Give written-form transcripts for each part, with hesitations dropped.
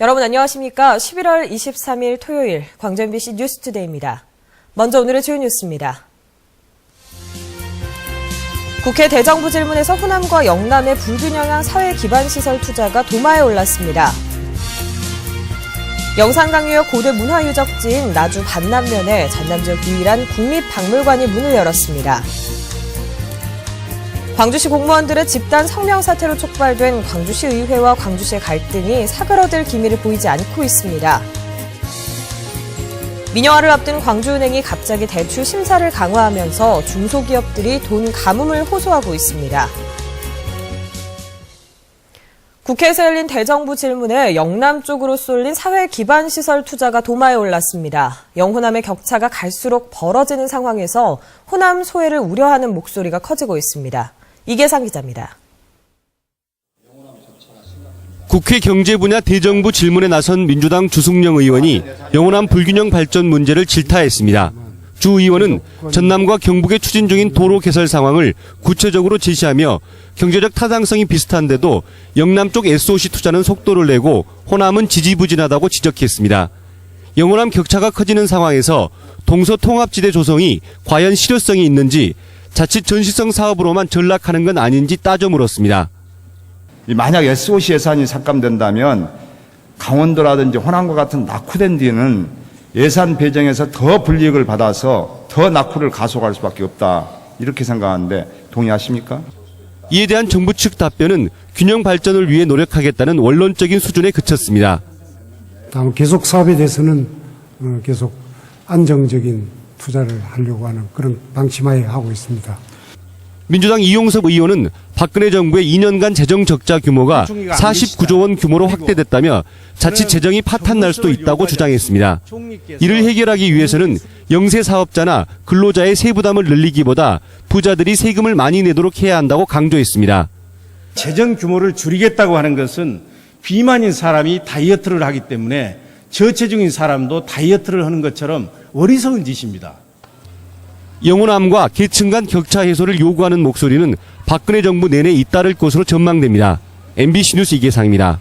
여러분 안녕하십니까? 11월 23일 토요일 광주 MBC 뉴스투데이입니다. 먼저 오늘의 주요 뉴스입니다. 국회 대정부 질문에서 호남과 영남의 불균형한 사회 기반 시설 투자가 도마에 올랐습니다. 영산강유역 고대 문화유적지인 나주 반남면에 전남 지역 유일한 국립박물관이 문을 열었습니다. 광주시 공무원들의 집단 성명 사태로 촉발된 광주시 의회와 광주시의 갈등이 사그러들 기미를 보이지 않고 있습니다. 민영화를 앞둔 광주은행이 갑자기 대출 심사를 강화하면서 중소기업들이 돈 가뭄을 호소하고 있습니다. 국회에서 열린 대정부 질문에 영남 쪽으로 쏠린 사회 기반 시설 투자가 도마에 올랐습니다. 영호남의 격차가 갈수록 벌어지는 상황에서 호남 소외를 우려하는 목소리가 커지고 있습니다. 이계상 기자입니다. 국회 경제 분야 대정부 질문에 나선 민주당 주승영 의원이 영호남 불균형 발전 문제를 질타했습니다. 주 의원은 전남과 경북에 추진 중인 도로 개설 상황을 구체적으로 제시하며 경제적 타당성이 비슷한데도 영남 쪽 SOC 투자는 속도를 내고 호남은 지지부진하다고 지적했습니다. 영호남 격차가 커지는 상황에서 동서통합지대 조성이 과연 실효성이 있는지 자칫 전시성 사업으로만 전락하는 건 아닌지 따져 물었습니다. 만약 SOC 예산이 삭감된다면 강원도라든지 호남과 같은 낙후된 뒤에는 예산 배정에서 더 불이익을 받아서 더 낙후를 가속할 수밖에 없다. 이렇게 생각하는데 동의하십니까? 이에 대한 정부 측 답변은 균형 발전을 위해 노력하겠다는 원론적인 수준에 그쳤습니다. 다음 계속 사업에 대해서는 계속 안정적인 투자를 하려고 하는 그런 방침하에 하고 있습니다. 민주당 이용섭 의원은 박근혜 정부의 2년간 재정 적자 규모가 49조 원 규모로 확대됐다며 자칫 재정이 파탄날 수도 있다고 주장했습니다. 이를 해결하기 위해서는 영세 사업자나 근로자의 세부담을 늘리기보다 부자들이 세금을 많이 내도록 해야 한다고 강조했습니다. 재정 규모를 줄이겠다고 하는 것은 비만인 사람이 다이어트를 하기 때문에 저체중인 사람도 다이어트를 하는 것처럼 어리석은 짓입니다. 영호남과 계층 간 격차 해소를 요구하는 목소리는 박근혜 정부 내내 잇따를 것으로 전망됩니다. MBC 뉴스 이계상입니다.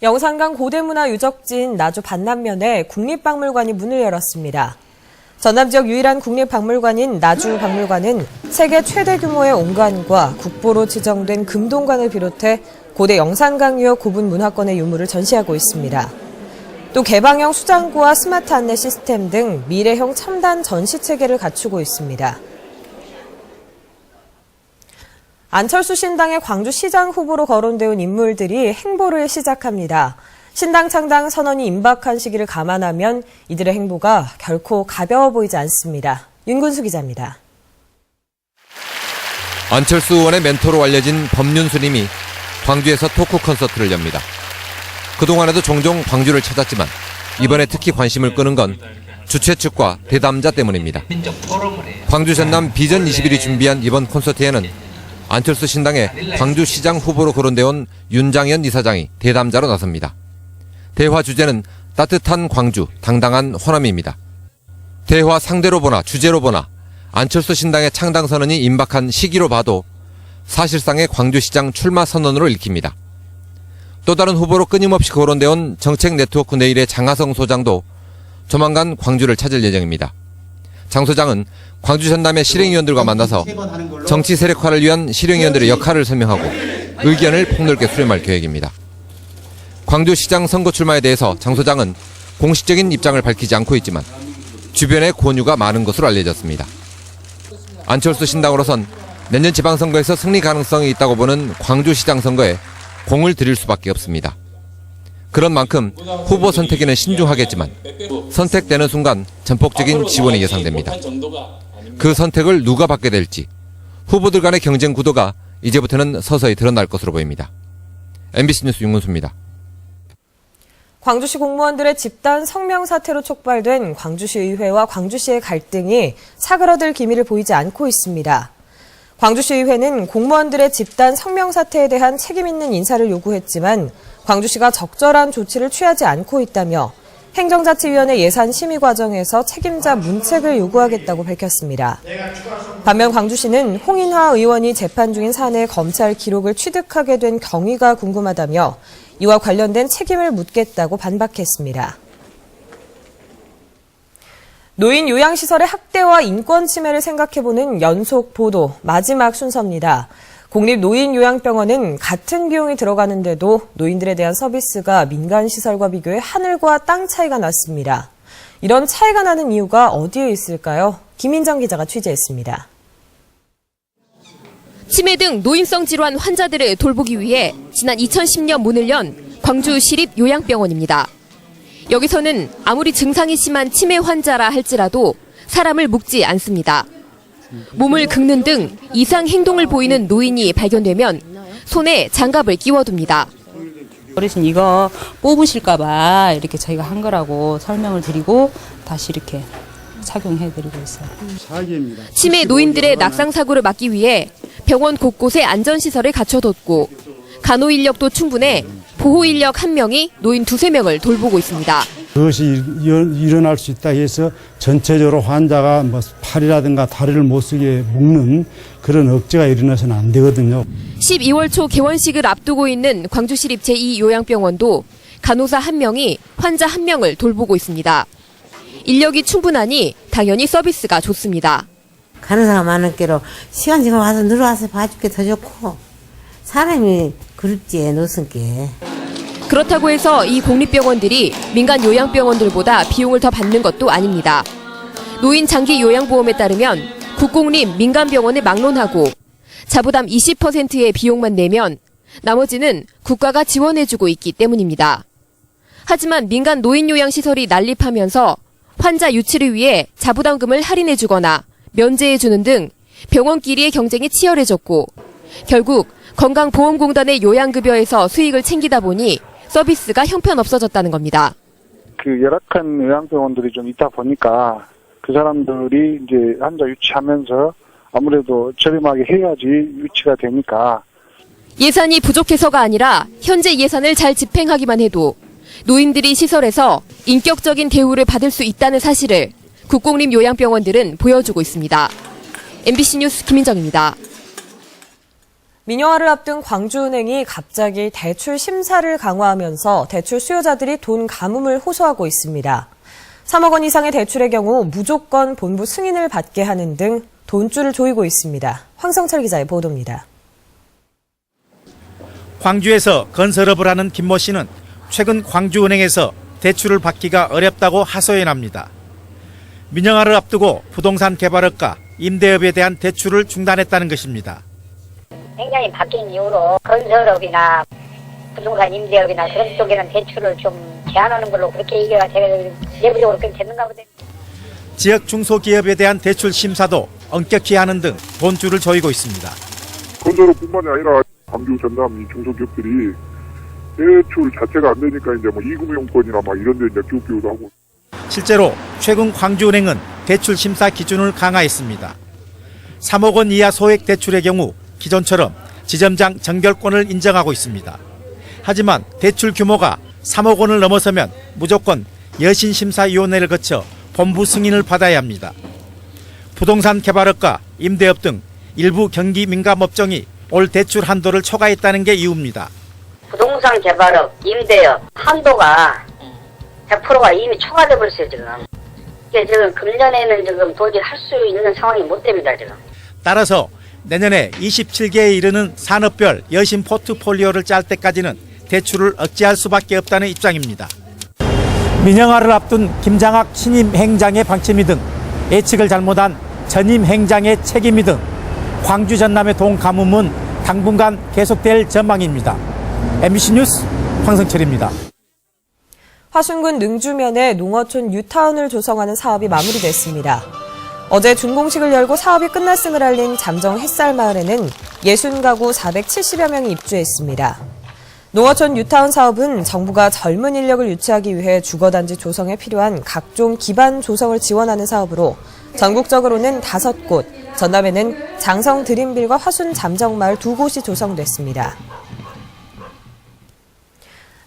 영산강 고대문화유적지인 나주 반남면에 국립박물관이 문을 열었습니다. 전남 지역 유일한 국립박물관인 나주박물관은 세계 최대 규모의 온관과 국보로 지정된 금동관을 비롯해 고대 영산강유역 고분 문화권의 유물을 전시하고 있습니다. 또 개방형 수장고와 스마트 안내 시스템 등 미래형 첨단 전시 체계를 갖추고 있습니다. 안철수 신당의 광주시장 후보로 거론되어 온 인물들이 행보를 시작합니다. 신당 창당 선언이 임박한 시기를 감안하면 이들의 행보가 결코 가벼워 보이지 않습니다. 윤근수 기자입니다. 안철수 의원의 멘토로 알려진 법륜스님이 광주에서 토크 콘서트를 엽니다. 그동안에도 종종 광주를 찾았지만 이번에 특히 관심을 끄는 건 주최 측과 대담자 때문입니다. 광주 전남 비전 21이 준비한 이번 콘서트에는 안철수 신당의 광주시장 후보로 거론되어 온 윤장현 이사장이 대담자로 나섭니다. 대화 주제는 따뜻한 광주, 당당한 호남입니다. 대화 상대로 보나 주제로 보나 안철수 신당의 창당 선언이 임박한 시기로 봐도 사실상의 광주시장 출마 선언으로 읽힙니다. 또 다른 후보로 끊임없이 거론되어 온 정책 네트워크 내일의 장하성 소장도 조만간 광주를 찾을 예정입니다. 장 소장은 광주 전남의 실행위원들과 만나서 정치 세력화를 위한 실행위원들의 역할을 설명하고 의견을 폭넓게 수렴할 계획입니다. 광주시장 선거 출마에 대해서 장 소장은 공식적인 입장을 밝히지 않고 있지만 주변의 권유가 많은 것으로 알려졌습니다. 안철수 신당으로선 내년 지방선거에서 승리 가능성이 있다고 보는 광주시장 선거에 공을 들일 수밖에 없습니다. 그런 만큼 후보 선택에는 신중하겠지만 선택되는 순간 전폭적인 지원이 예상됩니다. 그 선택을 누가 받게 될지 후보들 간의 경쟁 구도가 이제부터는 서서히 드러날 것으로 보입니다. MBC 뉴스 윤근수입니다. 광주시 공무원들의 집단 성명 사태로 촉발된 광주시 의회와 광주시의 갈등이 사그러들 기미를 보이지 않고 있습니다. 광주시의회는 공무원들의 집단 성명 사태에 대한 책임 있는 인사를 요구했지만 광주시가 적절한 조치를 취하지 않고 있다며 행정자치위원회 예산 심의 과정에서 책임자 문책을 요구하겠다고 밝혔습니다. 반면 광주시는 홍인화 의원이 재판 중인 사안의 검찰 기록을 취득하게 된 경위가 궁금하다며 이와 관련된 책임을 묻겠다고 반박했습니다. 노인 요양시설의 학대와 인권 침해를 생각해보는 연속 보도 마지막 순서입니다. 국립노인요양병원은 같은 비용이 들어가는데도 노인들에 대한 서비스가 민간시설과 비교해 하늘과 땅 차이가 났습니다. 이런 차이가 나는 이유가 어디에 있을까요? 김인정 기자가 취재했습니다. 치매 등 노인성 질환 환자들을 돌보기 위해 지난 2010년 문을 연 광주시립요양병원입니다. 여기서는 아무리 증상이 심한 치매 환자라 할지라도 사람을 묶지 않습니다. 몸을 긁는 등 이상 행동을 보이는 노인이 발견되면 손에 장갑을 끼워둡니다. 어르신 이거 뽑으실까봐 이렇게 저희가 한 거라고 설명을 드리고 다시 이렇게 착용해드리고 있어요. 치매 노인들의 낙상 사고를 막기 위해 병원 곳곳에 안전시설을 갖춰뒀고 간호 인력도 충분해 보호 인력 1명이 노인 2-3명을 돌보고 있습니다. 그것이 일어날 수 있다 해서 전체적으로 환자가 팔이라든가 다리를 못 쓰게 묶는 그런 억제가 일어나서는 안 되거든요. 12월 초 개원식을 앞두고 있는 광주시립 제2요양병원도 간호사 1명이 환자 1명을 돌보고 있습니다. 인력이 충분하니 당연히 서비스가 좋습니다. 간호사가 많은 게로 시간 지금 와서 들어와서 봐줄게 더 좋고 사람이 그립지 노선 게. 그렇다고 해서 이 공립병원들이 민간 요양병원들보다 비용을 더 받는 것도 아닙니다. 노인 장기 요양보험에 따르면 국공립 민간병원을 막론하고 자부담 20%의 비용만 내면 나머지는 국가가 지원해주고 있기 때문입니다. 하지만 민간 노인요양시설이 난립하면서 환자 유치를 위해 자부담금을 할인해주거나 면제해주는 등 병원끼리의 경쟁이 치열해졌고 결국 건강보험공단의 요양급여에서 수익을 챙기다 보니 서비스가 형편없어졌다는 겁니다. 열악한 요양병원들이 좀 있다 보니까 그 사람들이 이제 환자 유치하면서 아무래도 저렴하게 해야지 유치가 되니까. 예산이 부족해서가 아니라 현재 예산을 잘 집행하기만 해도 노인들이 시설에서 인격적인 대우를 받을 수 있다는 사실을 국공립 요양병원들은 보여주고 있습니다. MBC 뉴스 김인정입니다. 민영화를 앞둔 광주은행이 갑자기 대출 심사를 강화하면서 대출 수요자들이 돈 가뭄을 호소하고 있습니다. 3억 원 이상의 대출의 경우 무조건 본부 승인을 받게 하는 등 돈줄을 조이고 있습니다. 황성철 기자의 보도입니다. 광주에서 건설업을 하는 김모 씨는 최근 광주은행에서 대출을 받기가 어렵다고 하소연합니다. 민영화를 앞두고 부동산 개발업과 임대업에 대한 대출을 중단했다는 것입니다. 행정이 바뀐 이후로 건설업이나 부동산 임대업이나 그런 쪽에는 대출을 좀 제한하는 걸로 그렇게 얘기가 내부적으로 그렇게 됐는가 보다. 지역 중소기업에 대한 대출 심사도 엄격히 하는 등 돈줄을 조이고 있습니다. 건설업뿐만이 아니라 광주 전남 중소기업들이 대출 자체가 안 되니까 이제 이금융권이나 이런 데 이제 끼우기도 하고. 실제로 최근 광주은행은 대출 심사 기준을 강화했습니다. 3억 원 이하 소액 대출의 경우 기존처럼 지점장 정결권을 인정하고 있습니다. 하지만 대출 규모가 3억 원을 넘어서면 무조건 여신심사위원회를 거쳐 본부 승인을 받아야 합니다. 부동산 개발업과 임대업 등 일부 경기 민감업종이 올 대출 한도를 초과했다는 게 이유입니다. 부동산 개발업, 임대업 한도가 100%가 이미 초과돼 버렸어요 지금. 이게 지금 금년에는 지금 도저히 할 수 있는 상황이 못 됩니다 지금. 따라서 내년에 27개에 이르는 산업별 여신 포트폴리오를 짤 때까지는 대출을 억제할 수밖에 없다는 입장입니다. 민영화를 앞둔 김장학 신임 행장의 방침이든 예측을 잘못한 전임 행장의 책임이든 광주 전남의 돈 가뭄은 당분간 계속될 전망입니다. MBC 뉴스 황성철입니다. 화순군 능주면에 농어촌 뉴타운을 조성하는 사업이 마무리됐습니다. 어제 준공식을 열고 사업이 끝났음을 알린 잠정 햇살마을에는 60가구 470여 명이 입주했습니다. 농어촌 뉴타운 사업은 정부가 젊은 인력을 유치하기 위해 주거단지 조성에 필요한 각종 기반 조성을 지원하는 사업으로 전국적으로는 5곳, 전남에는 장성 드림빌과 화순 잠정마을 2곳이 조성됐습니다.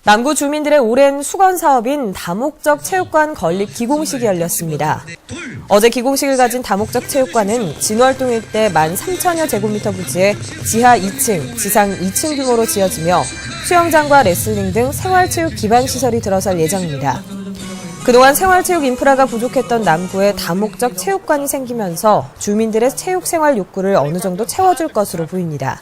남구 주민들의 오랜 수건 사업인 다목적 체육관 건립 기공식이 열렸습니다. 어제 기공식을 가진 다목적 체육관은 진월동 일대 13,000여 제곱미터 부지에 지하 2층, 지상 2층 규모로 지어지며 수영장과 레슬링 등 생활체육 기반 시설이 들어설 예정입니다. 그동안 생활체육 인프라가 부족했던 남구에 다목적 체육관이 생기면서 주민들의 체육 생활 욕구를 어느 정도 채워줄 것으로 보입니다.